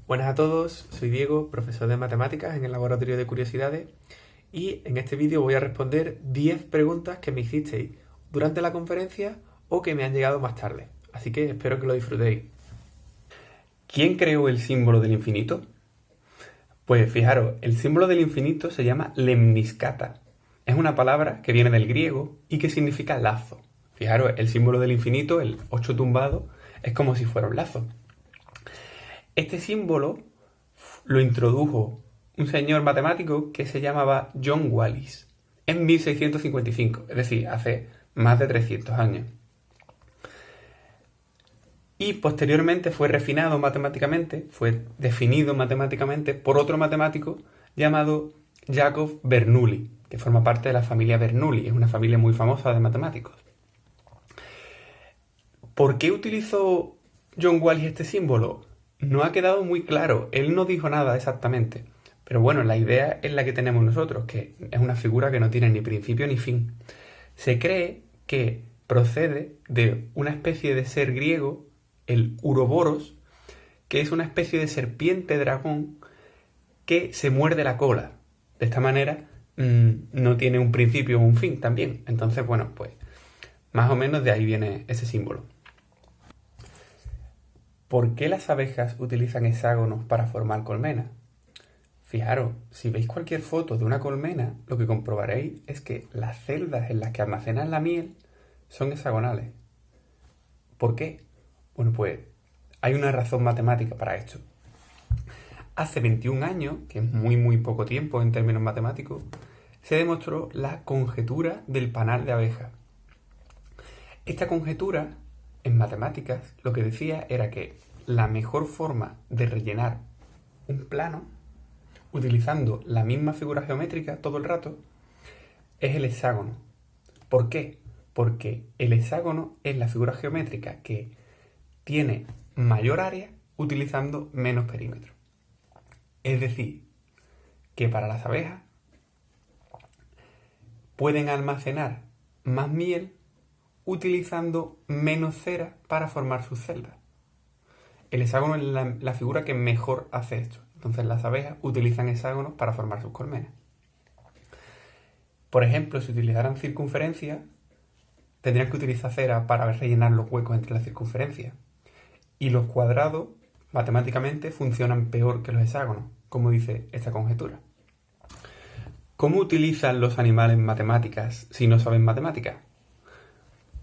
Buenas a todos, soy Diego, profesor de matemáticas en el Laboratorio de Curiosidades, y en este vídeo voy a responder 10 preguntas que me hicisteis durante la conferencia o que me han llegado más tarde, así que espero que lo disfrutéis. ¿Quién creó el símbolo del infinito? Pues fijaros, el símbolo del infinito se llama lemniscata. Es una palabra que viene del griego y que significa lazo. Fijaros, el símbolo del infinito, el 8 tumbado, es como si fuera un lazo. Este símbolo lo introdujo un señor matemático que se llamaba John Wallis en 1655, es decir, hace más de 300 años. Y posteriormente fue refinado matemáticamente, fue definido matemáticamente por otro matemático llamado Jacob Bernoulli, que forma parte de la familia Bernoulli, es una familia muy famosa de matemáticos. ¿Por qué utilizó John Wallis este símbolo? No ha quedado muy claro, él no dijo nada exactamente, pero bueno, la idea es la que tenemos nosotros, que es una figura que no tiene ni principio ni fin. Se cree que procede de una especie de ser griego, el Uroboros, que es una especie de serpiente dragón que se muerde la cola. De esta manera no tiene un principio o un fin también. Entonces, bueno, pues más o menos de ahí viene ese símbolo. ¿Por qué las abejas utilizan hexágonos para formar colmenas? Fijaros, si veis cualquier foto de una colmena, lo que comprobaréis es que las celdas en las que almacenan la miel son hexagonales. ¿Por qué? Bueno, pues hay una razón matemática para esto. Hace 21 años, que es muy poco tiempo en términos matemáticos, se demostró la conjetura del panal de abejas. Esta conjetura, en matemáticas, lo que decía era que la mejor forma de rellenar un plano, utilizando la misma figura geométrica todo el rato, es el hexágono. ¿Por qué? Porque el hexágono es la figura geométrica que tiene mayor área utilizando menos perímetro. Es decir, que para las abejas pueden almacenar más miel utilizando menos cera para formar sus celdas. El hexágono es la figura que mejor hace esto. Entonces las abejas utilizan hexágonos para formar sus colmenas. Por ejemplo, si utilizaran circunferencias, tendrían que utilizar cera para rellenar los huecos entre las circunferencias. Y los cuadrados, matemáticamente, funcionan peor que los hexágonos, como dice esta conjetura. ¿Cómo utilizan los animales matemáticas si no saben matemáticas?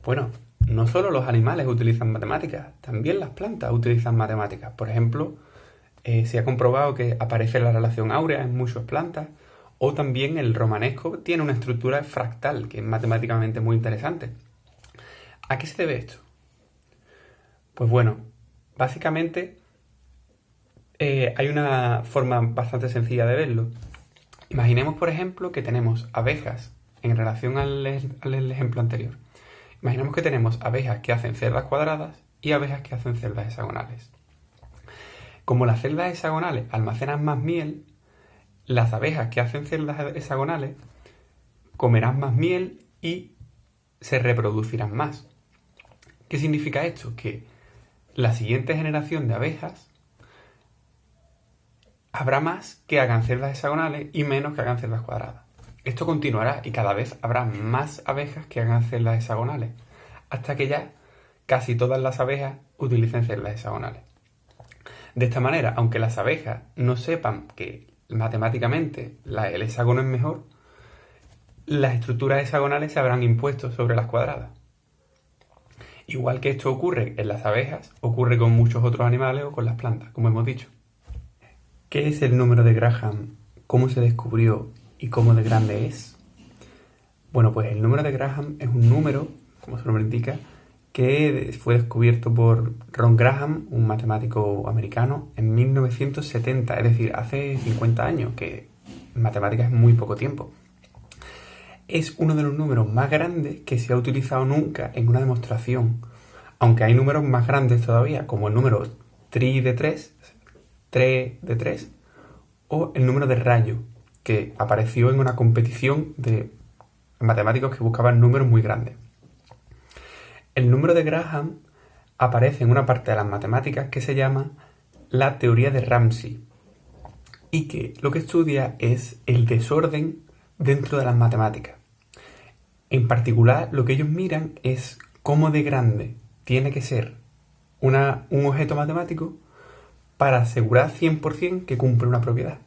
Bueno, no solo los animales utilizan matemáticas, también las plantas utilizan matemáticas. Por ejemplo, se ha comprobado que aparece la relación áurea en muchas plantas, o también el romanesco tiene una estructura fractal, que es matemáticamente muy interesante. ¿A qué se debe esto? Pues bueno, básicamente hay una forma bastante sencilla de verlo. Imaginemos, por ejemplo, que tenemos abejas en relación al ejemplo anterior. Imaginemos que tenemos abejas que hacen celdas cuadradas y abejas que hacen celdas hexagonales. Como las celdas hexagonales almacenan más miel, las abejas que hacen celdas hexagonales comerán más miel y se reproducirán más. ¿Qué significa esto? Que la siguiente generación de abejas habrá más que hagan celdas hexagonales y menos que hagan celdas cuadradas. Esto continuará y cada vez habrá más abejas que hagan celdas hexagonales, hasta que ya casi todas las abejas utilicen celdas hexagonales. De esta manera, aunque las abejas no sepan que matemáticamente el hexágono es mejor, las estructuras hexagonales se habrán impuesto sobre las cuadradas. Igual que esto ocurre en las abejas, ocurre con muchos otros animales o con las plantas, como hemos dicho. ¿Qué es el número de Graham? ¿Cómo se descubrió? ¿Y cómo de grande es? Bueno, pues el número de Graham es un número, como su nombre indica, que fue descubierto por Ron Graham, un matemático americano, en 1970, es decir, hace 50 años, que en matemáticas es muy poco tiempo. Es uno de los números más grandes que se ha utilizado nunca en una demostración, aunque hay números más grandes todavía, como el número 3 de 3, 3 de 3, o el número de rayo, que apareció en una competición de matemáticos que buscaban números muy grandes. El número de Graham aparece en una parte de las matemáticas que se llama la teoría de Ramsey, y que lo que estudia es el desorden dentro de las matemáticas. En particular, lo que ellos miran es cómo de grande tiene que ser un objeto matemático para asegurar 100% que cumple una propiedad.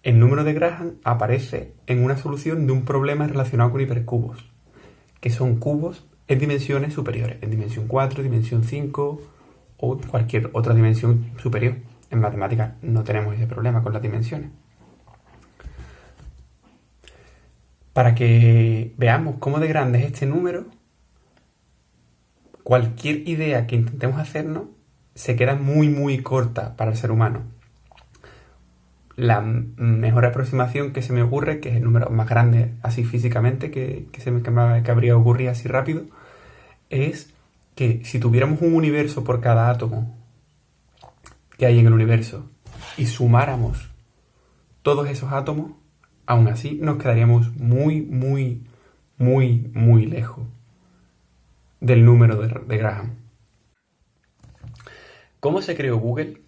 El número de Graham aparece en una solución de un problema relacionado con hipercubos, que son cubos en dimensiones superiores, en dimensión 4, dimensión 5 o cualquier otra dimensión superior. En matemáticas no tenemos ese problema con las dimensiones. Para que veamos cómo de grande es este número, cualquier idea que intentemos hacernos se queda muy muy corta para el ser humano. La mejor aproximación que se me ocurre, que es el número más grande así físicamente que habría ocurrido así rápido, es que si tuviéramos un universo por cada átomo que hay en el universo y sumáramos todos esos átomos, aún así nos quedaríamos muy, muy, muy, muy lejos del número de Graham. ¿Cómo se creó Google?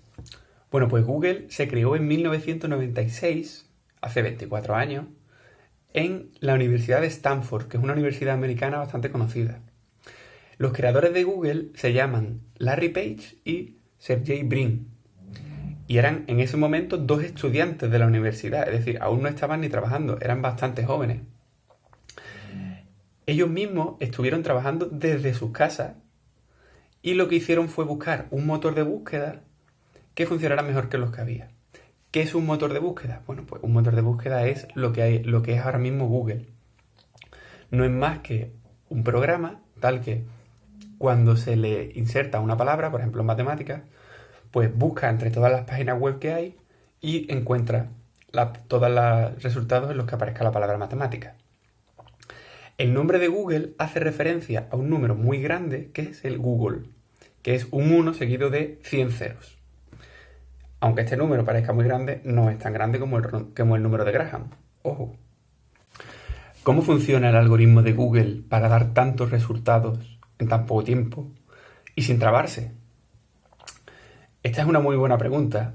Bueno, pues Google se creó en 1996, hace 24 años, en la Universidad de Stanford, que es una universidad americana bastante conocida. Los creadores de Google se llaman Larry Page y Sergey Brin. Y eran en ese momento dos estudiantes de la universidad, es decir, aún no estaban ni trabajando, eran bastante jóvenes. Ellos mismos estuvieron trabajando desde sus casas y lo que hicieron fue buscar un motor de búsqueda que funcionara mejor que los que había. ¿Qué es un motor de búsqueda? Bueno, pues un motor de búsqueda es lo que es ahora mismo Google. No es más que un programa tal que cuando se le inserta una palabra, por ejemplo en matemáticas, pues busca entre todas las páginas web que hay y encuentra todos los resultados en los que aparezca la palabra matemática. El nombre de Google hace referencia a un número muy grande que es el Google, que es un 1 seguido de 100 ceros. Aunque este número parezca muy grande, no es tan grande como el número de Graham. Ojo. ¿Cómo funciona el algoritmo de Google para dar tantos resultados en tan poco tiempo y sin trabarse? Esta es una muy buena pregunta.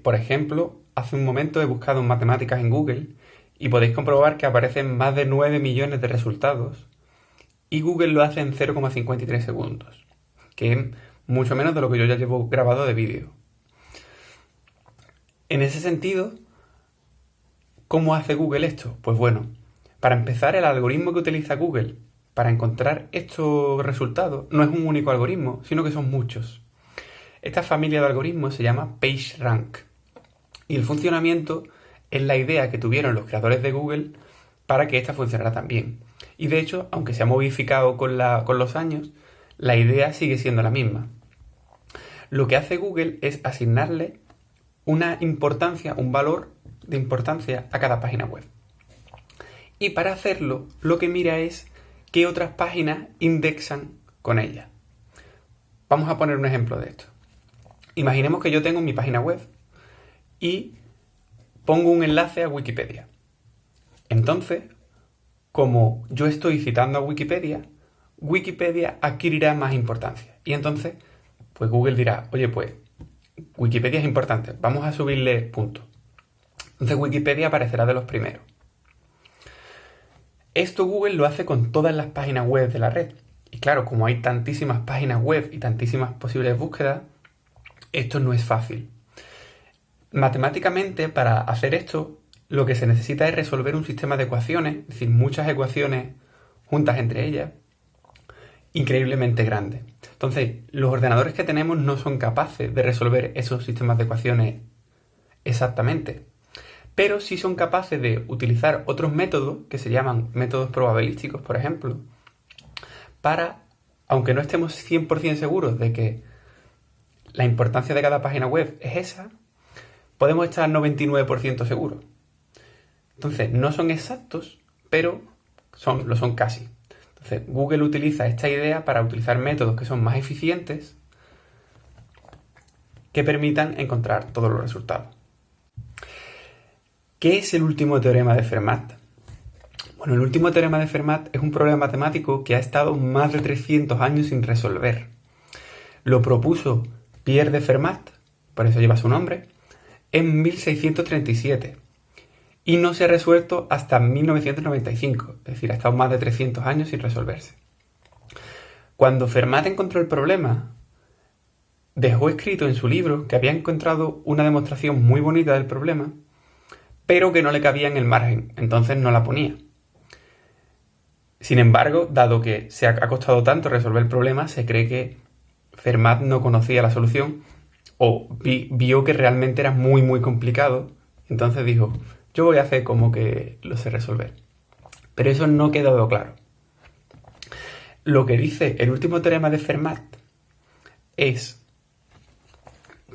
Por ejemplo, hace un momento he buscado en matemáticas en Google y podéis comprobar que aparecen más de 9 millones de resultados y Google lo hace en 0,53 segundos, que es mucho menos de lo que yo ya llevo grabado de vídeo. En ese sentido, ¿cómo hace Google esto? Pues bueno, para empezar, el algoritmo que utiliza Google para encontrar estos resultados no es un único algoritmo, sino que son muchos. Esta familia de algoritmos se llama PageRank y el funcionamiento es la idea que tuvieron los creadores de Google para que esta funcionara tan bien. Y de hecho, aunque se ha modificado con los años, la idea sigue siendo la misma. Lo que hace Google es asignarle una importancia, un valor de importancia a cada página web. Y para hacerlo, lo que mira es qué otras páginas indexan con ella. Vamos a poner un ejemplo de esto. Imaginemos que yo tengo mi página web y pongo un enlace a Wikipedia. Entonces, como yo estoy citando a Wikipedia, Wikipedia adquirirá más importancia. Y entonces, pues Google dirá, oye, pues Wikipedia es importante, vamos a subirle puntos. Entonces Wikipedia aparecerá de los primeros. Esto Google lo hace con todas las páginas web de la red. Y claro, como hay tantísimas páginas web y tantísimas posibles búsquedas, esto no es fácil. Matemáticamente, para hacer esto, lo que se necesita es resolver un sistema de ecuaciones, es decir, muchas ecuaciones juntas entre ellas, increíblemente grande. Entonces, los ordenadores que tenemos no son capaces de resolver esos sistemas de ecuaciones exactamente, pero sí son capaces de utilizar otros métodos que se llaman métodos probabilísticos, por ejemplo, para, aunque no estemos 100% seguros de que la importancia de cada página web es esa, podemos estar 99% seguros. Entonces, no son exactos, pero lo son casi. Entonces, Google utiliza esta idea para utilizar métodos que son más eficientes que permitan encontrar todos los resultados. ¿Qué es el último teorema de Fermat? Bueno, el último teorema de Fermat es un problema matemático que ha estado más de 300 años sin resolver. Lo propuso Pierre de Fermat, por eso lleva su nombre, en 1637 y no se ha resuelto hasta 1995, es decir, ha estado más de 300 años sin resolverse. Cuando Fermat encontró el problema, dejó escrito en su libro que había encontrado una demostración muy bonita del problema, pero que no le cabía en el margen, entonces no la ponía. Sin embargo, dado que se ha costado tanto resolver el problema, se cree que Fermat no conocía la solución o vio que realmente era muy muy complicado, entonces dijo, yo voy a hacer como que lo sé resolver. Pero eso no ha quedado claro. Lo que dice el último teorema de Fermat es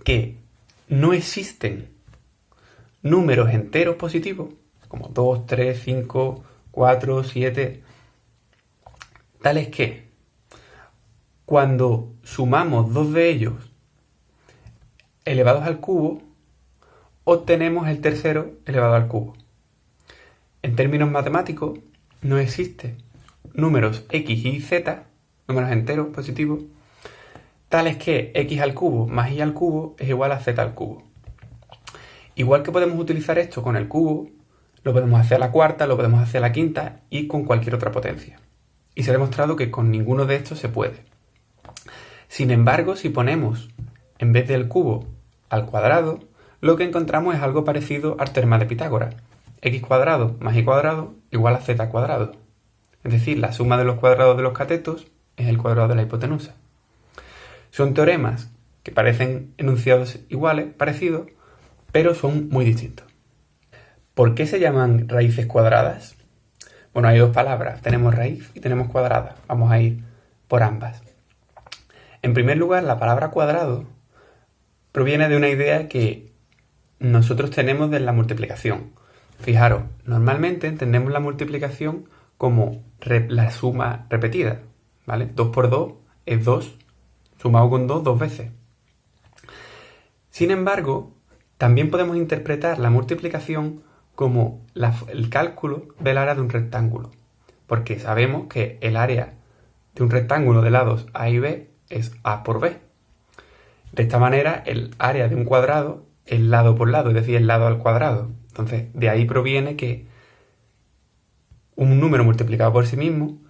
que no existen números enteros positivos, como 2, 3, 5, 4, 7, tales que cuando sumamos dos de ellos elevados al cubo, obtenemos el tercero elevado al cubo. En términos matemáticos, no existen números x y z, números enteros positivos, tales que x al cubo más y al cubo es igual a z al cubo. Igual que podemos utilizar esto con el cubo, lo podemos hacer a la cuarta, lo podemos hacer a la quinta y con cualquier otra potencia. Y se ha demostrado que con ninguno de estos se puede. Sin embargo, si ponemos en vez del cubo al cuadrado, lo que encontramos es algo parecido al teorema de Pitágoras. X cuadrado más y cuadrado igual a z cuadrado. Es decir, la suma de los cuadrados de los catetos es el cuadrado de la hipotenusa. Son teoremas que parecen enunciados iguales, parecidos, pero son muy distintos. ¿Por qué se llaman raíces cuadradas? Bueno, hay dos palabras, tenemos raíz y tenemos cuadrada. Vamos a ir por ambas. En primer lugar, la palabra cuadrado proviene de una idea que nosotros tenemos de la multiplicación. Fijaros, normalmente entendemos la multiplicación como la suma repetida, ¿vale? 2 por 2 es 2, sumado con 2 dos veces. Sin embargo, también podemos interpretar la multiplicación como el cálculo del área de un rectángulo, porque sabemos que el área de un rectángulo de lados A y B es A por B. De esta manera, el área de un cuadrado es lado por lado, es decir, el lado al cuadrado. Entonces, de ahí proviene que un número multiplicado por sí mismo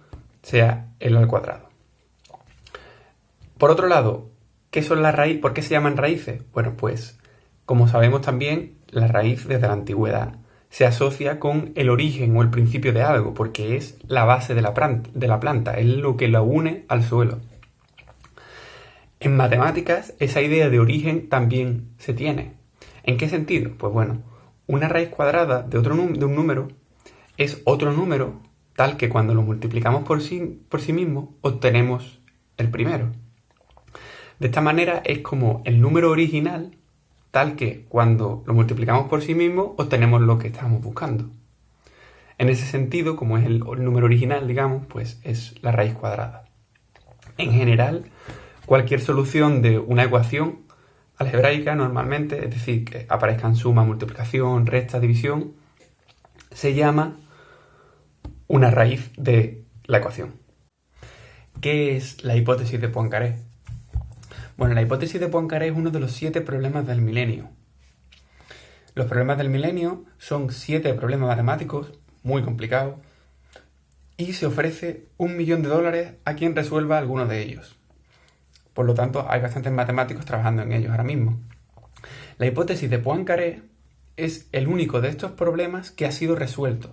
sea el al cuadrado. Por otro lado, ¿qué son las raíces? ¿Por qué se llaman raíces? Bueno, pues, como sabemos también, la raíz desde la antigüedad se asocia con el origen o el principio de algo, porque es la base de la planta, es lo que la une al suelo. En matemáticas, esa idea de origen también se tiene. ¿En qué sentido? Pues bueno, una raíz cuadrada de un número es otro número tal que cuando lo multiplicamos por sí mismo obtenemos el primero. De esta manera es como el número original tal que cuando lo multiplicamos por sí mismo obtenemos lo que estamos buscando. En ese sentido, como es el número original, digamos, pues es la raíz cuadrada. En general, cualquier solución de una ecuación algebraica normalmente, es decir, que aparezcan suma, multiplicación, resta, división, se llama una raíz de la ecuación. ¿Qué es la hipótesis de Poincaré? Bueno, la hipótesis de Poincaré es uno de los 7 problemas del milenio. Los problemas del milenio son 7 problemas matemáticos muy complicados y se ofrece $1.000.000 a quien resuelva alguno de ellos. Por lo tanto, hay bastantes matemáticos trabajando en ellos ahora mismo. La hipótesis de Poincaré es el único de estos problemas que ha sido resuelto.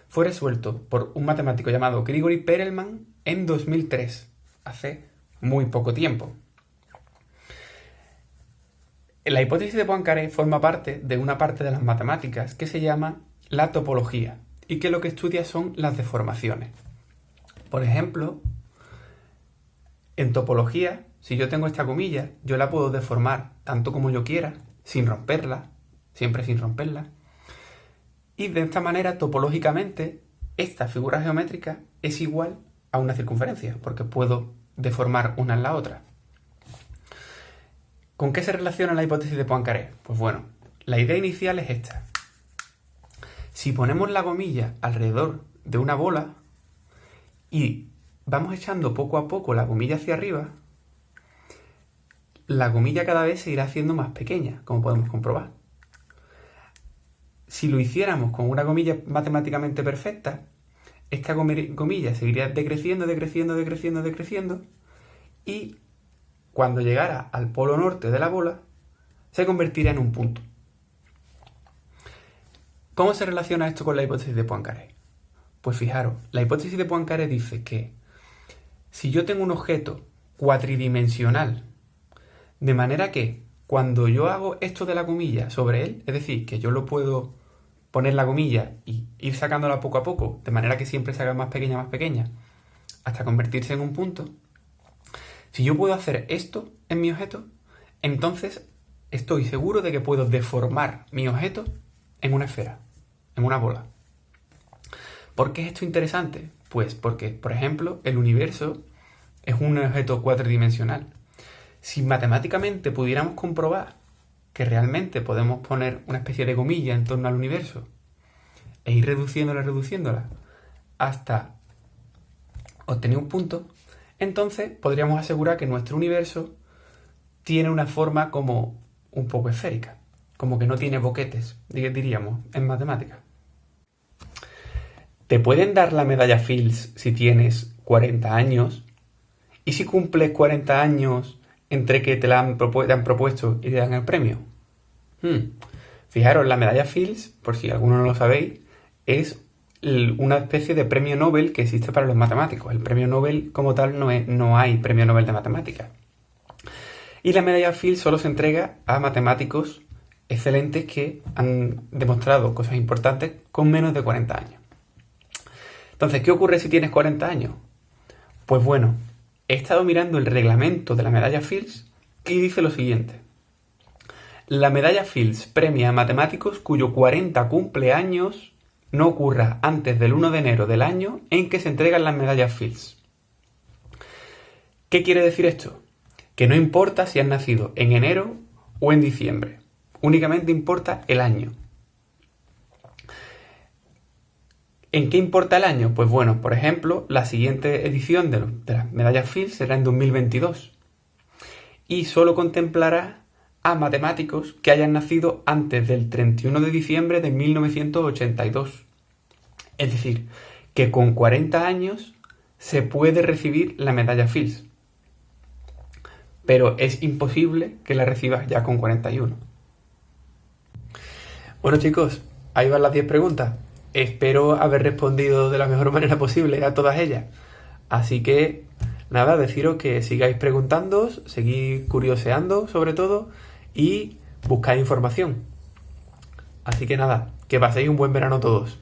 Fue resuelto por un matemático llamado Grigori Perelman en 2003, hace muy poco tiempo. La hipótesis de Poincaré forma parte de una parte de las matemáticas que se llama la topología y que lo que estudia son las deformaciones. Por ejemplo, en topología, si yo tengo esta comilla, yo la puedo deformar tanto como yo quiera, sin romperla, siempre sin romperla. Y de esta manera, topológicamente, esta figura geométrica es igual a una circunferencia, porque puedo deformar una en la otra. ¿Con qué se relaciona la hipótesis de Poincaré? Pues bueno, la idea inicial es esta. Si ponemos la gomilla alrededor de una bola y vamos echando poco a poco la gomilla hacia arriba, la comilla cada vez se irá haciendo más pequeña, como podemos comprobar. Si lo hiciéramos con una comilla matemáticamente perfecta, esta comilla seguiría decreciendo, y cuando llegara al polo norte de la bola, se convertiría en un punto. ¿Cómo se relaciona esto con la hipótesis de Poincaré? Pues fijaros, la hipótesis de Poincaré dice que si yo tengo un objeto cuatridimensional, de manera que cuando yo hago esto de la comilla sobre él, es decir, que yo lo puedo poner la comilla y ir sacándola poco a poco, de manera que siempre se haga más pequeña, hasta convertirse en un punto, si yo puedo hacer esto en mi objeto, entonces estoy seguro de que puedo deformar mi objeto en una esfera, en una bola. ¿Por qué es esto interesante? Pues porque, por ejemplo, el universo es un objeto cuatridimensional. Si matemáticamente pudiéramos comprobar que realmente podemos poner una especie de comilla en torno al universo e ir reduciéndola hasta obtener un punto, entonces podríamos asegurar que nuestro universo tiene una forma como un poco esférica, como que no tiene boquetes, diríamos, en matemáticas. Te pueden dar la medalla Fields si tienes 40 años, y si cumples 40 años entre que te han propuesto y te dan el premio. Fijaros, la medalla Fields, por si alguno no lo sabéis, es una especie de premio Nobel que existe para los matemáticos. El premio Nobel como tal no hay premio Nobel de matemáticas. Y la medalla Fields solo se entrega a matemáticos excelentes que han demostrado cosas importantes con menos de 40 años. Entonces, ¿qué ocurre si tienes 40 años? Pues bueno, he estado mirando el reglamento de la medalla Fields y dice lo siguiente. La medalla Fields premia a matemáticos cuyo 40 cumpleaños no ocurra antes del 1 de enero del año en que se entregan las medallas Fields. ¿Qué quiere decir esto? Que no importa si has nacido en enero o en diciembre. Únicamente importa el año. ¿En qué importa el año? Pues bueno, por ejemplo, la siguiente edición de las medallas Fields será en 2022 y solo contemplará a matemáticos que hayan nacido antes del 31 de diciembre de 1982. Es decir, que con 40 años se puede recibir la medalla Fields, pero es imposible que la recibas ya con 41. Bueno chicos, ahí van las 10 preguntas. Espero haber respondido de la mejor manera posible a todas ellas. Así que, nada, deciros que sigáis preguntando, seguid curioseando sobre todo y buscáis información. Así que nada, que paséis un buen verano todos.